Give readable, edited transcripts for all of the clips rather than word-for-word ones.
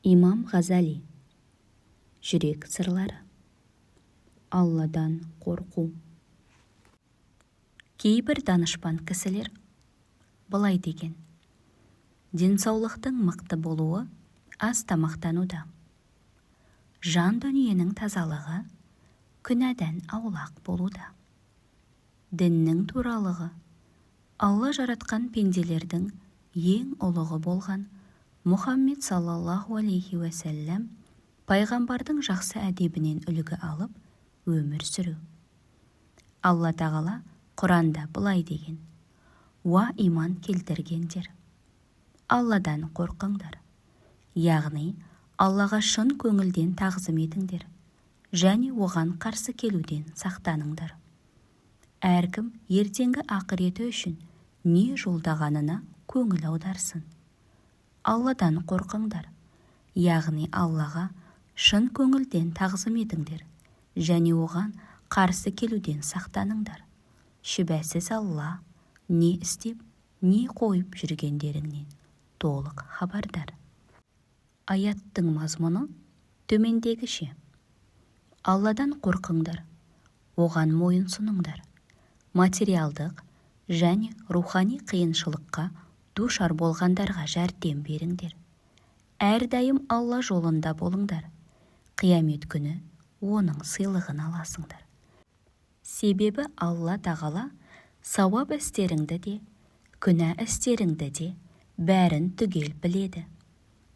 Имам Ғазали. Жүрек сырлары. Алладан қорқу. Кейбір данышпан кісілер былай деген: денсаулықтың мықты болуы аз тамақтануда, жан дүниенің тазалығы күнәдан аулақ болуда, діннің туралығы Алла жаратқан пенделердің ең ұлығы болған Мұхаммед саллаллаху алейхи уәсәләм пайғамбардың жақсы әдебінен үлгі алып өмір сүру. Алла тағала Құранда былай деген: уа иман келтіргендер, Алладан қорқыңдар, яғни Аллаға шын көңілден тағзым етіңдер және оған қарсы келуден сақтаныңдар. Әркім ертеңгі ақыреті үшін не жолдағанына көңіл аударсын. Алладан қорқыңдар, яғни Аллаға шын көңілден тағзым етіңдер және оған қарсы келуден сақтаныңдар. Шүбәсіз Алла не істеп, не қойып жүргендеріңнен толық хабардар. Аяттың мазмұны төмендегіше: Алладан қорқыңдар, оған мойынсұныңдар, материалдық және рухани қиыншылыққа душар болғандарға жәрдем беріңдер. Әрдайым Алла жолында болыңдар. Қиямет күні оның сыйлығын аласыңдар. Себебі Алла тағала сауап істеріңді де, күнә істеріңді де бәрін түгел біледі.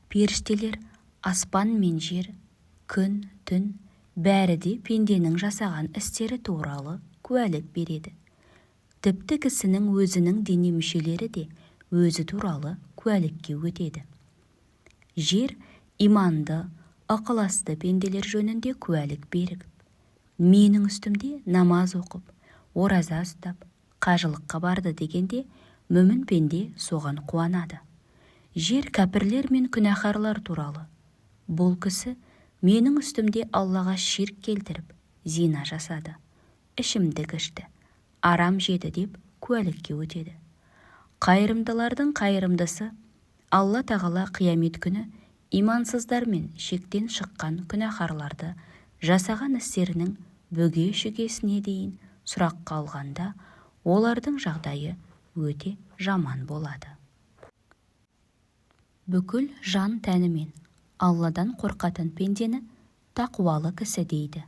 Періштелер, аспан мен жер, күн, түн бәрі де пенденің жасаған істері туралы куәлік береді. Тіпті кісінің өзінің дене мүшелері де өзі туралы куәлікке өтеді. Жер иманды, ықыласты пенделер жөнінде куәлік беріп, менің үстімде намаз оқып, ораза ұстап, қажылыққа барды дегенде мүмін пенде соған қуанады. Жер кәпірлер мен күнәһарлар туралы: бұл кісі менің үстімде Аллаға ширк келтіріп, зина жасады, ішімдік ішті, арам жеді деп куәлікке өтеді. Қайырымдылардың қайырымдысы Алла тағала қиямет күні имансыздар мен шектен шыққан күнәһарларды жасаған істерінің бүге-шүгесіне дейін сұраққа алғанда олардың жағдайы өте жаман болады. Бүкіл жан тәнімен Алладан қорқатын пендені тақуалы кісі дейді.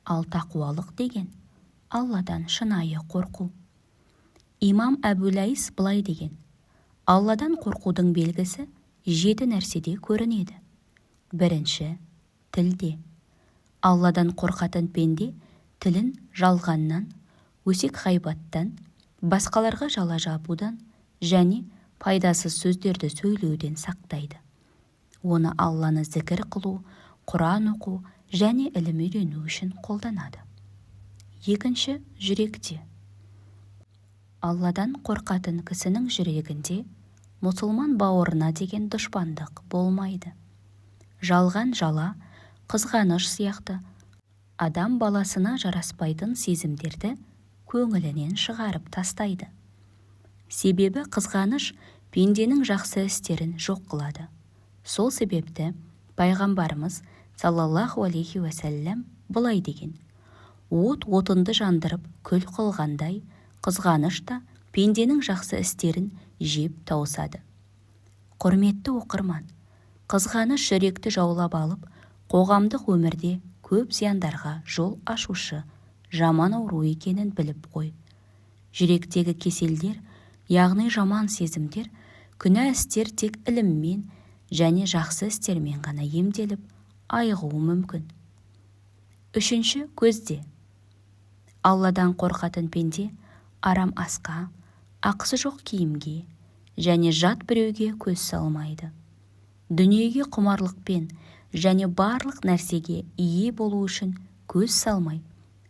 Ал тақуалық деген Алладан шынайы қорқу. Имам Әбу-Лайс былай деген: Алладан қорқудың белгісі 7 нәрседе көрінеді. Бірінші, тілде. Алладан қорқатын пенде тілін жалғаннан, өсек ғайбаттан, басқаларға жала жабудан және пайдасыз сөздерді сөйлеуден сақтайды. Оны Алланы зікір қылу, Құран оқу және ілім үйрену үшін қолданады. Екінші, жүректе. Алладан қорқатын кісінің жүрегінде мұсылман бауырына деген дұшпандық болмайды. Жалған жала, қызғаныш сияқты адам баласына жараспайтын сезімдерді көңілінен шығарып тастайды. Себебі қызғаныш пенденің жақсы істерін жоқ қылады. Сол себепті пайғамбарымыз саллаллаху алейхи уәсәләм былай деген: от отынды жандырып күл қылғандай, қызғаныш та пенденің жақсы істерін жеп тауысады. Құрметті оқырман, қызғаныш жүректі жаулап алып, қоғамдық өмірде көп зияндарға жол ашушы жаман ауру екенін біліп қой. Жүректегі кеселдер, яғни жаман сезімдер, күнә істер тек іліммен және жақсы істермен ғана емделіп, айығуы мүмкін. Үшінші, көзде. Алладан қорқатын пенде арам асқа, ақысы жоқ киімге және жат біреуге көз салмайды. Дүниеге құмарлықпен және барлық нәрсеге ие болу үшін көз салмай,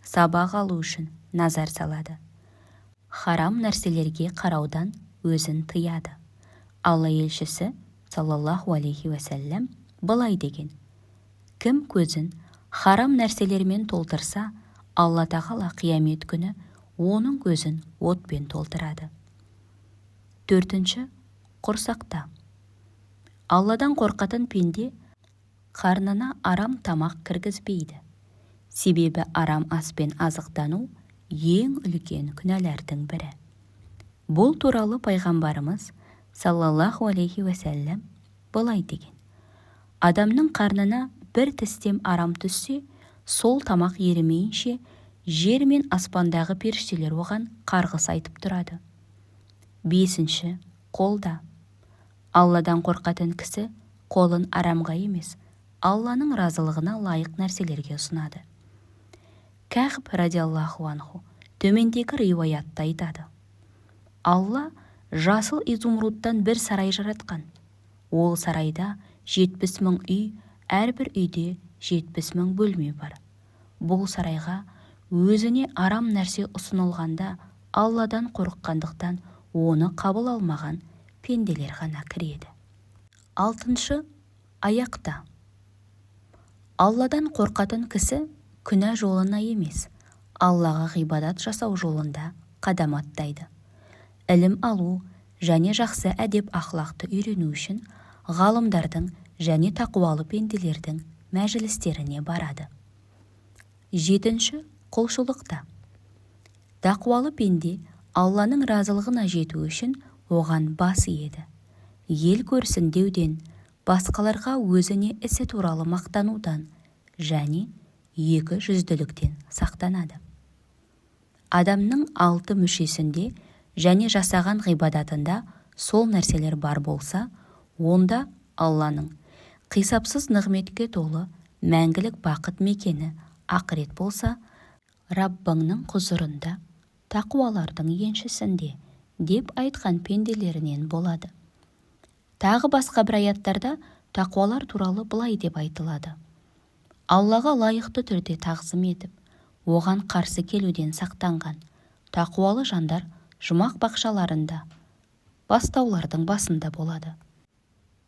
сабақ алу үшін назар салады. Харам нәрселерге қараудан өзін тыяды. Алла елшісі саллаллаху алейхи уәсәләм былай деген: кім көзін харам нәрселермен толтырса, Алла тағала қиямет күні оның көзін отпен толтырады. Төртінші, құрсақта. Алладан қорқатын пенде қарнына арам тамақ кіргізбейді. Себебі арам аспен азықтану ең үлкен күнәлардың бірі. Бұл туралы пайғамбарымыз саллаллаху алейхи уәсәлләм былай деген: адамның қарнына бір тістем арам түссе, сол тамақ ерімейінше жер мен аспандағы періштелер оған қарғыс айтып тұрады. 5. Қолда. Алладан қорқатын кісі қолын арамға емес, Алланың разылығына лайық нәрселерге ұсынады. Кәғб радиаллаху анху төмендегі риуаятта айтады: Алла жасыл изумрудтан бір сарай жаратқан. Ол сарайда 70 000 үй, әрбір үйде 70 000 бөлме бар. Бұл сарайға өзіне арам нәрсе ұсынылғанда Алладан қорыққандықтан оны қабыл алмаған пенделер ғана кіреді. 6. Аяқта. Алладан қорқатын кісі күнә жолына емес, Аллаға ғибадат жасау жолында қадам аттайды. Ілім алу және жақсы әдеп ақлақты үйрену үшін ғалымдардың және тақуалы пенделердің мәжілістеріне барады. 7. Құлшылықта. Тақуалы пенде Алланың разылығына жету үшін оған бас иеді. Ел көрсін деуден, басқаларға өзіне ісі туралы мақтанудан және екі жүзділіктен сақтанады. Адамның 6 мүшесінде және жасаған ғибадатында сол нәрселер бар болса, онда Алланың қисапсыз нығметке толы мәңгілік бақыт мекені ақырет болса, Раббыңның құзырында, тақуалардың еншісінде деп айтқан пенделерінен болады. Тағы басқа бір аяттарда тақуалар туралы былай деп айтылады: Аллаға лайықты түрде тағзым етіп, оған қарсы келуден сақтанған тақуалы жандар жұмақ бақшаларында, бастаулардың басында болады.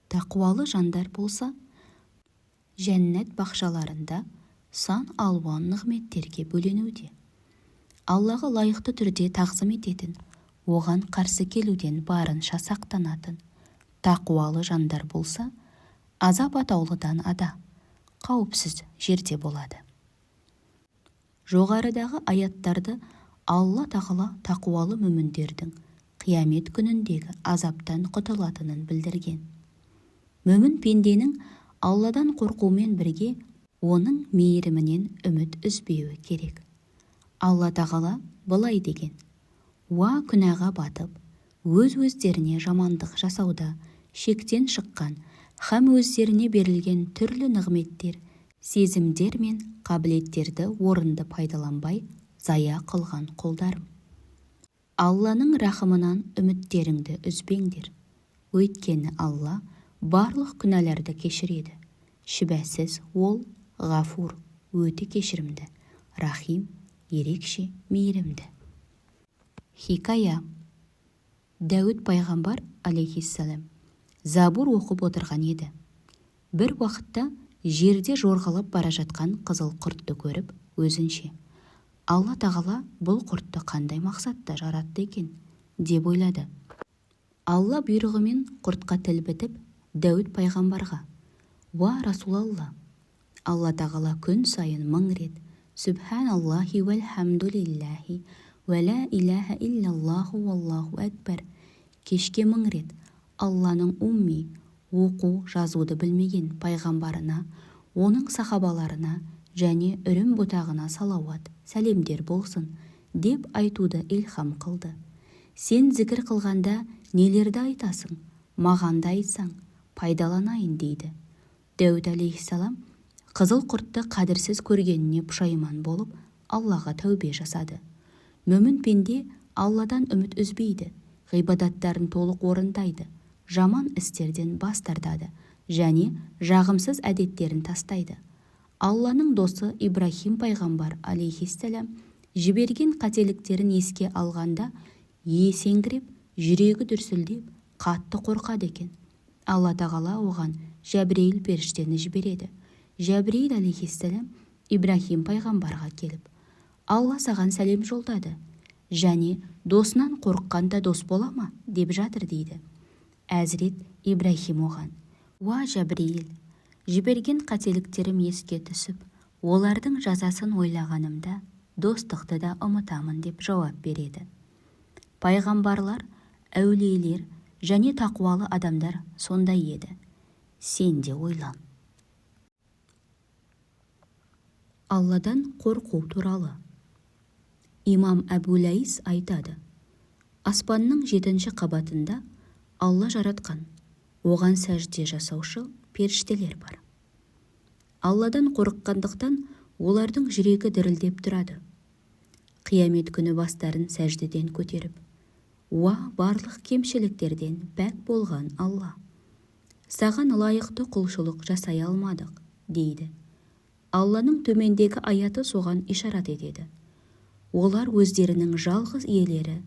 Тақуалы жандар болса, жәннат бақшаларында сан алуан нығметтерге бөленуде. Аллаға лайықты түрде тағзым ететін, оған қарсы келуден барынша сақтанатын тақуалы жандар болса, азап атаулыдан ада, қауіпсіз жерде болады. Жоғарыдағы аяттарды Алла тағала тақуалы мүміндердің қиямет күніндегі азаптан құтылатынын білдірген. Мүмін пенденің Алладан қорқумен бірге оның мейірімінен үміт үзбеуі керек. Алла тағала былай деген: уа күнәға батып, өз-өздеріне жамандық жасауда шектен шыққан һәм өздеріне берілген түрлі нығметтер, сезімдер мен қабілеттерді орынды пайдаланбай зая қылған құлдарым. Алланың рахымынан үміттеріңді үзбеңдер. Өйткені Алла барлық күнәларды кешіреді. Шүбәсіз ол ғафур, өте кешірімді, рахим, ерекше мейірімді. Хикая. Дәуд пайғамбар алейхиссалам Забур оқып отырған еді. Бір уақытта жерде жорғалап бара жатқан қызыл құртты көріп, өзінше: Алла тағала бұл құртты қандай мақсатта жаратты екен деп ойлады. Алла бұйрығымен құртқа тіл бітіп, Дәуд пайғамбарға: уа Расулалла, Алла тағала күн сайын 1000 рет Субханаллахи вәлхамдулиллахи вә ла иляха иллаллаху валлаху әкбар, кешке 1000 рет Алланың умми, оқу жазуды білмеген пайғамбарына, оның сахабаларына және үрім бұтағына салауат, сәлемдер болсын деп айтуды илхам қылды. Сен зікір қылғанда нелерді айтасың, маған да айтсаң, пайдаланайын дейді. Дәуд алейхиссалам қызыл құртты қадірсіз көргеніне пұшайман болып, Аллаға тәубе жасады. Мүмін пенде Алладан үміт үзбейді, ғибадаттарын толық орындайды, жаман істерден бас тартады және жағымсыз әдеттерін тастайды. Алланың досы Ибрахим пайғамбар алейхиссалам жіберген қателіктерін еске алғанда есеңгіреп, жүрегі дүрсілдеп, қатты қорқады екен. Алла тағала оған Жәбірейіл періштені жібереді. Жәбірейіл алейхиссалам Ибрахим пайғамбарға келіп: Алла саған сәлем жолдады және досынан қорыққанда дос бола ма деп жатыр дейді. Әзірет Ибрахим оған: уа Жәбірейіл, жіберген қателіктерім еске түсіп, олардың жазасын ойлағанымда достықты да ұмытамын деп жауап береді. Пайғамбарлар, әулиелер және тақуалы адамдар сондай еді. Сен де ойлан. Алладан қорқу туралы. Имам Әбу-Ләйс айтады: аспанның 7-ші қабатында Алла жаратқан, оған сәжде жасаушы періштелер бар. Алладан қорыққандықтан олардың жүрегі дірілдеп тұрады. Қиямет күні бастарын сәждеден көтеріп, уа барлық кемшіліктерден пәк болған Алла, саған лайықты құлшылық жасай алмадық, дейді. Алланың төмендегі аяты соған ишарат етеді. Олар өздерінің жалғыз иелері,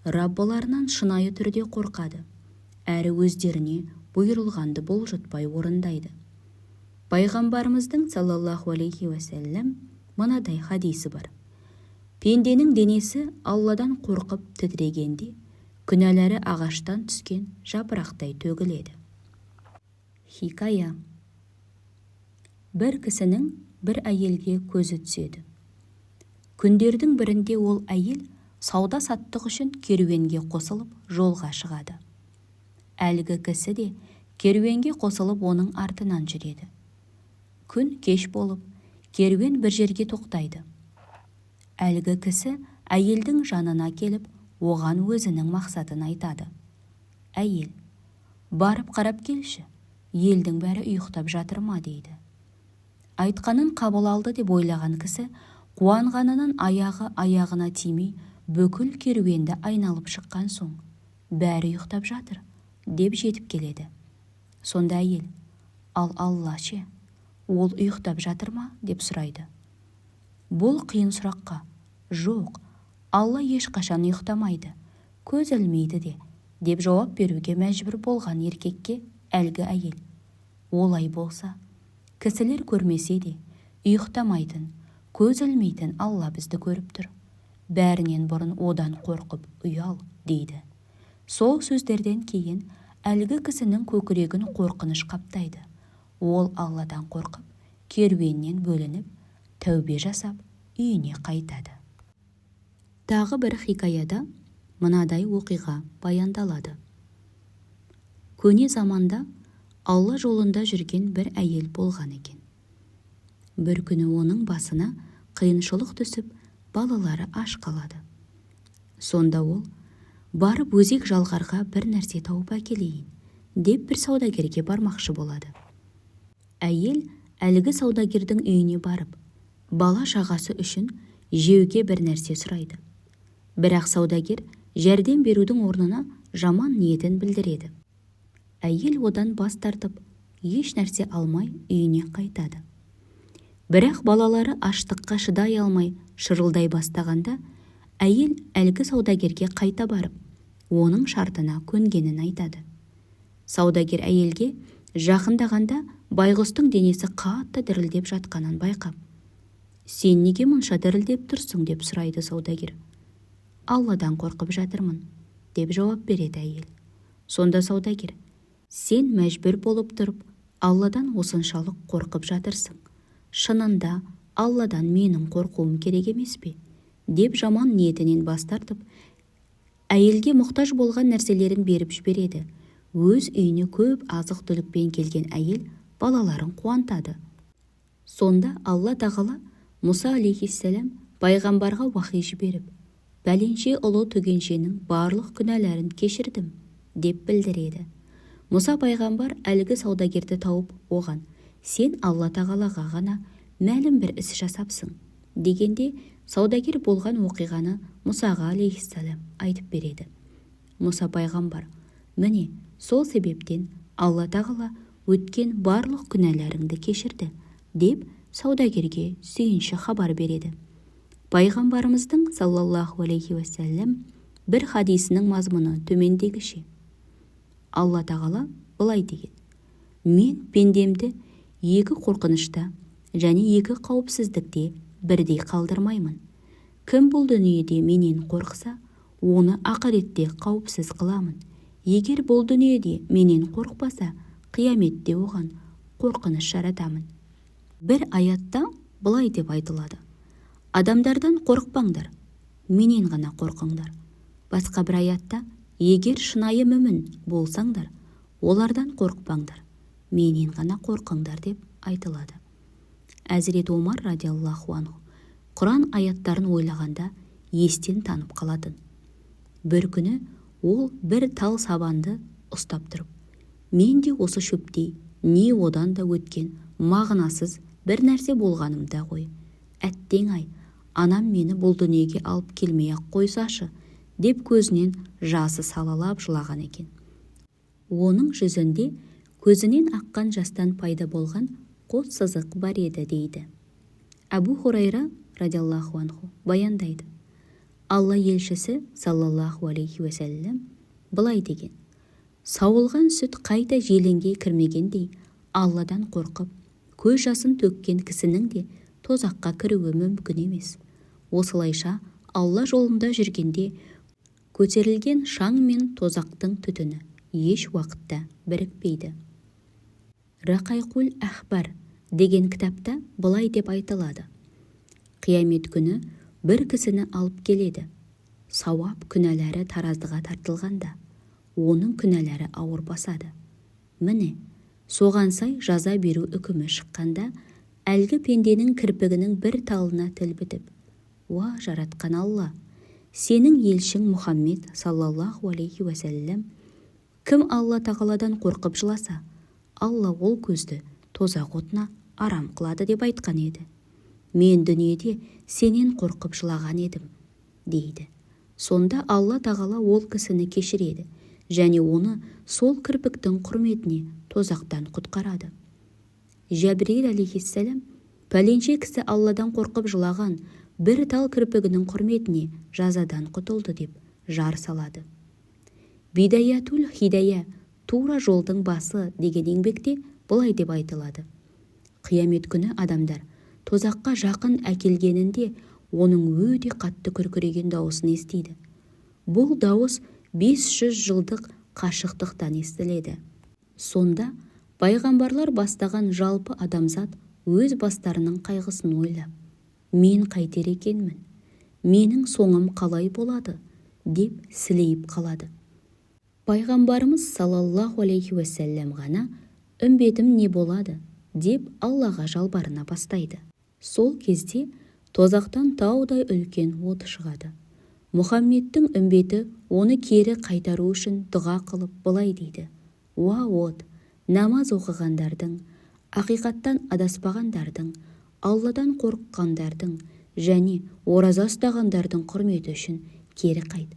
Раббыларынан шынайы түрде қорқады, әрі өздеріне бұйырылғанды бұлжытпай орындайды. Пайғамбарымыздың саллаллаху алейхи уәсәлләм мынадай хадисі бар: пенденің денесі Алладан қорқып тітірегенде, күнәлары ағаштан түскен жапырақтай төгіледі. Хикая. Бір кісінің бір әйелге көзі түседі. Күндердің бірінде ол әйел сауда-саттық үшін керуенге қосылып жолға шығады. Әлгі кісі де керуенге қосылып оның артынан жүреді. Күн кеш болып, керуен бір жерге тоқтайды. Әлгі кісі әйелдің жанына келіп, оған өзінің мақсатын айтады. Әйел: барып қарап келші, елдің бәрі ұйықтап жатыр ма, дейді. Айтқанын қабыл алды деп ойлаған кісі қуанғанынан аяғы аяғына тимей, бүкіл керуенді айналып шыққан соң, бәрі ұйықтап жатыр деп жетіп келеді. Сонда әйел: ал Алла ше, ол ұйықтап жатыр ма, деп сұрайды. Бұл қиын сұраққа жоқ, Алла ешқашан ұйықтамайды, көз ілмейді де, деп жауап беруге мәжбүр болған еркекке әлгі әйел: олай болса, кісілер көрмесе де ұйықтамайтын, көз ілмейтін Алла бізді көріп тұр. Бәрінен бұрын одан қорқып ұял, дейді. Сол сөздерден кейін әлгі кісінің көкірегін қорқыныш қаптайды. Ол Алладан қорқып, керуеннен бөлініп, тәубе жасап, үйіне қайтады. Тағы бір хикаяда мынадай оқиға баяндалады. Көне заманда Алла жолында жүрген бір әйел болған екен. Бір күні оның басына қиыншылық түсіп, балалары аш қалады. Сонда ол: барып өзек жалғарға бір нәрсе тауып әкелейін, деп бір саудагерге бармақшы болады. Әйел әлгі саудагердің үйіне барып, бала шағасы үшін жеуге бір нәрсе сұрайды. Бірақ саудагер жәрдем берудің орнына жаман ниетін білдіреді. Әйел одан бас тартып, еш нәрсе алмай үйіне қайтады. Бірақ балалары аштыққа шыдай алмай шырылдай бастағанда, әйел әлгі саудагерге қайта барып, оның шартына көнгенін айтады. Саудагер әйелге жақындағанда байғұстың денесі қатты дірілдеп жатқанын байқап: сен неге мұнша дірілдеп тұрсың, деп сұрайды саудагер. Алладан қорқып жатырмын, деп жауап береді әйел. Сонда саудагер: сен мәжбүр болып тұрып, Алладан осыншалық қорқып жатырсың. Шынында Алладан менің қорқуым керек емес пе? Деп жаман ниетінен бас тартып, әйелге мұқтаж болған нәрселерін беріп жібереді. Өз үйіне көп азық-түлікпен келген әйел балаларын қуантады. Сонда Алла тағала Мұса алейхиссалам пайғамбарға уахи жіберіп, бәленше ұлы түгеншенің барлық күнәләрін кешірдім, деп білдіреді. Мұса пайғамбар әлгі саудагерді тауып оған: сен Алла тағалаға ғана мәлім бір іс жасапсың, дегенде саудагер болған оқиғаны Мұсаға алейхиссалам айтып береді. Мұса пайғамбар: міне сол себептен Алла тағала өткен барлық күнәларыңды кешірді, деп саудагерге сүйінші хабар береді. Пайғамбарымыздың саллаллаху алейхи уәсәлләм бір хадисінің мазмұны төмендегіше: Алла тағала былай деген: мен пендемді екі қорқынышта және екі қауіпсіздікте бірдей қалдырмаймын. Кім бұл дүниеде менен қорқса, оны ақыретте қауіпсіз қыламын. Егер бұл дүниеде менен қорқпаса, қияметте оған қорқыныш жаратамын. Бір аятта былай деп айтылады: адамдардан қорықпаңдар, менен ғана қорқыңдар. Басқа бір аятта: егер шынайы мүмін болсаңдар, олардан қорықпаңдар, менен ғана қорқыңдар деп айтылады. Әзірет Омар радиаллаху анху Құран аяттарын ойлағанда естен танып қалатын. Бір күні ол бір тал сабанды ұстап тұрып: мен де осы шөптей, не одан да өткен мағынасыз бір нәрсе болғанымда ғой. Әттең-ай, анам мені бұл дүниеге алып келмей-ақ қойсашы, деп көзінен жасы салалап жылаған екен. Оның жүзінде көзінен аққан жастан пайда болған қос сызық бар еді, дейді. Әбу Хурайра радиаллаху анху баяндайды: Алла елшісі саллаллаху алейхи уәсәлләм былай деген: сауылған сүт қайта желенге кірмегендей, Алладан қорқып, көз жасын төккен кісінің де тозаққа кіруі мүмкін емес. Осылайша Алла жолында жүргенде көтерілген шаң мен тозақтың түтіні еш уақытта бірікпейді. Рақайқул Ахбар деген кітапта былай деп айтылады: қиямет күні бір кісіні алып келеді. Сауап күнәлары таразыға тартылғанда, оның күнәлары ауыр басады. Міне, соған сай жаза беру үкімі шыққанда, әлгі пенденің кірпігінің бір талына тіл бітіп: уа жаратқан Алла, сенің елшің Мұхаммед саллаллаху алейхи уәсәлләм кім Алла тағаладан қорқып жыласа, Алла ол көзді тозақ отына арам қылады деп айтқан еді. Мен дүниеде сенен қорқып жылаған едім, дейді. Сонда Алла тағала ол кісіні кешіреді және оны сол кірпіктің құрметіне тозақтан құтқарады. Жәбірейіл алейхиссалам пәленше кісі Алладан қорқып жылаған бір тал кірпігінің құрметіне жазадан құтылды деп жар салады. Бидаятул хидая, тура жолдың басы деген еңбекте былай деп айтылады: қиямет күні адамдар тозаққа жақын әкелгенінде оның өте қатты күркіреген дауысын естиді. Бұл дауыс 500 жылдық қашықтықтан естіледі. Сонда пайғамбарлар бастаған жалпы адамзат өз бастарының қайғысын ойлап: мен қайтер екенмін, менің соңым қалай болады, деп сілейіп қалады. Пайғамбарымыз саллаллаху алейхи уәсәлләм ғана үмбетім не болады деп Аллаға жалбарына бастайды. Сол кезде тозақтан таудай үлкен от шығады. Мұхаммедтің үмбеті оны кері қайтару үшін дұға қылып былай дейді: уа от, намаз оқығандардың, ақиқаттан адаспағандардың, Алладан қорыққандардың және ораза ұстағандардың құрметі үшін кері қайт.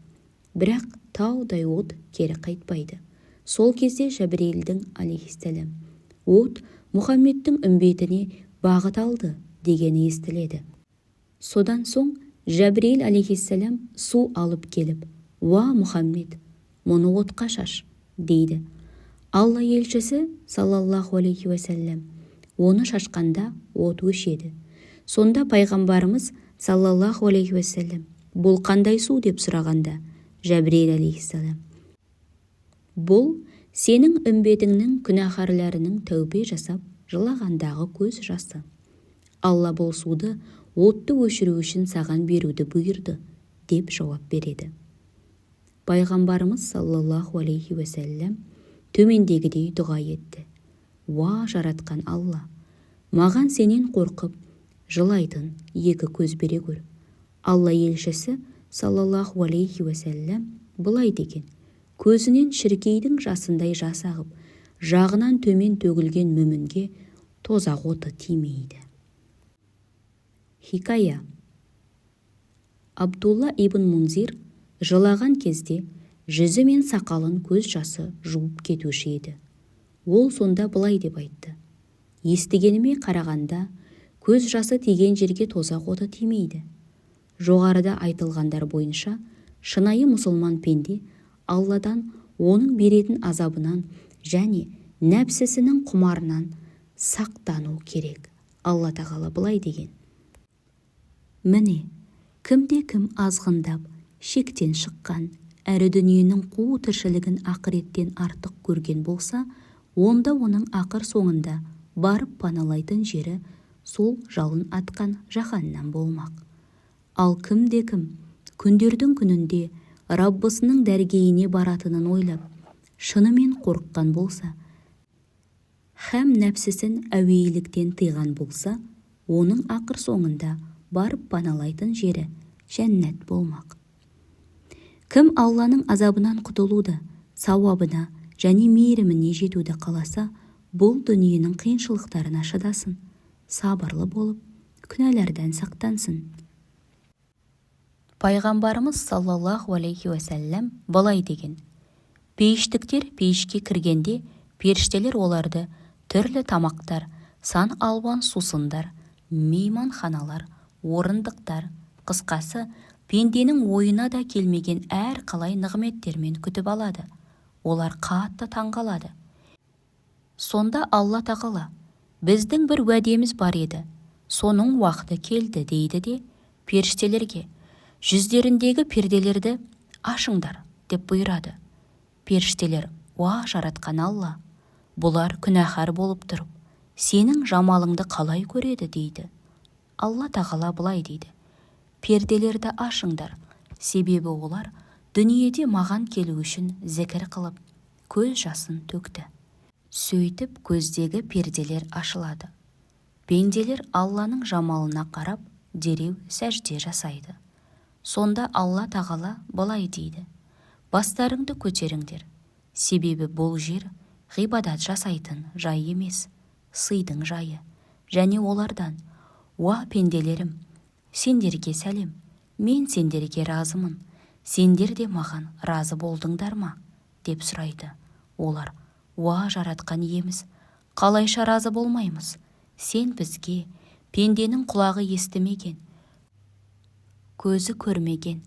Бірақ таудай от кері қайтпайды. Сол кезде Жәбірейілдің алейхиссалам от Мұхаммедтің үмбетіне бағыт алды дегені естіледі. Содан соң Жәбірейіл алейхиссалам су алып келіп: уа Мұхаммед, мұны отқа шаш, дейді. Алла елшісі саллаллаху алейхи уәсәлләм оны шашқанда от өшеді. Сонда пайғамбарымыз саллаллаху алейхи уәсәлләм бұл қандай су деп сұрағанда, Жәбірейіл алейхиссалам: бұл сенің үмбетіңнің күнәһарларының тәубе жасап жылағандағы көз жасы. Алла бұл суды отты өшіру үшін саған беруді бұйырды, деп жауап береді. Пайғамбарымыз саллаллаху алейхи уәсәлләм төмендегідей дұға етті: уа жаратқан Алла, маған сенен қорқып жылайтын екі көз бере көр. Алла елшісі саллаллаху алейхи уәсәлләм былай деген: көзінен шіркейдің жасындай жас ағып, жағынан төмен төгілген мүмінге тозақ оты тимейді. Хикая. Абдулла ибн Мунзир жылаған кезде жүзі мен сақалын көз жасы жуып кетуші еді. Ол сонда былай деп айтты: естігеніме қарағанда көз жасы тиген жерге тозақ оты тимейді. Жоғарыда айтылғандар бойынша шынайы мұсылман пенде Алладан оның беретін азабынан және нәпсісінің құмарынан сақтану керек. Алла тағала былай деген: міне, кімде-кім азғындап, шектен шыққан, әрі дүниенің қу тіршілігін ақыреттен артық көрген болса, онда оның ақыр соңында барып паналайтын жері сол жалын атқан жаһаннам болмақ. Ал кімде-кім күндердің күнінде Раббысының дәргейіне баратынын ойлап, шынымен қорыққан болса, һәм нәпсісін әуейліктен тыйған болса, оның ақыр соңында барып паналайтын жері жәннат болмақ. Кім Алланың азабынан құтылуды, сауабына және мейіріміне жетуді қаласа, бұл дүниенің қиыншылықтарына шыдасын, сабырлы болып, күнәлардан сақтансын. Пайғамбарымыз саллаллаху алейхи уәсәлләм былай деген: пейіштіктер пейішке кіргенде, періштелер оларды түрлі тамақтар, сан алуан сусындар, мейманханалар, орындықтар, қысқасы, пенденің ойына да келмеген әр қалай нығметтермен күтіп алады. Олар қатты таңғалады. Сонда Алла тағала: біздің бір уәдеміз бар еді, соның уақыты келді дейді де, періштелерге: жүздеріндегі перделерді ашыңдар деп бұйырады. Періштелер: уа жаратқан Алла, бұлар күнәһар болып тұрып, сенің жамалыңды қалай көреді дейді. Алла тағала былай дейді: перделерді ашыңдар, себебі олар дүниеде маған келу үшін зікір қылып, көз жасын төкті. Сөйтіп көздегі перделер ашылады. Пенделер Алланың жамалына қарап, дереу сәжде жасайды. Сонда Алла тағала былай дейді: бастарыңды көтеріңдер, себебі бұл жер ғибадат жасайтын жай емес, сыйдың жайы. Және олардан: уа пенделерім, сендерге сәлем, мен сендерге разымын, сендер де маған разы болдыңдар ма? деп сұрайды. Олар: уа жаратқан иеміз, қалайша разы болмаймыз? Сен бізге пенденің құлағы естімеген, көзі көрмеген,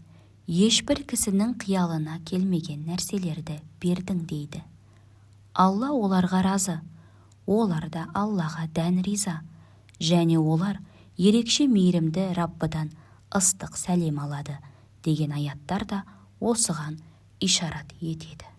ешбір кісінің қиялына келмеген нәрселерді бердің дейді. Алла оларға разы, олар да Аллаға дән риза, және олар ерекше мейірімді Раббыдан ыстық сәлем алады деген аяттар да осыған ишарат етеді.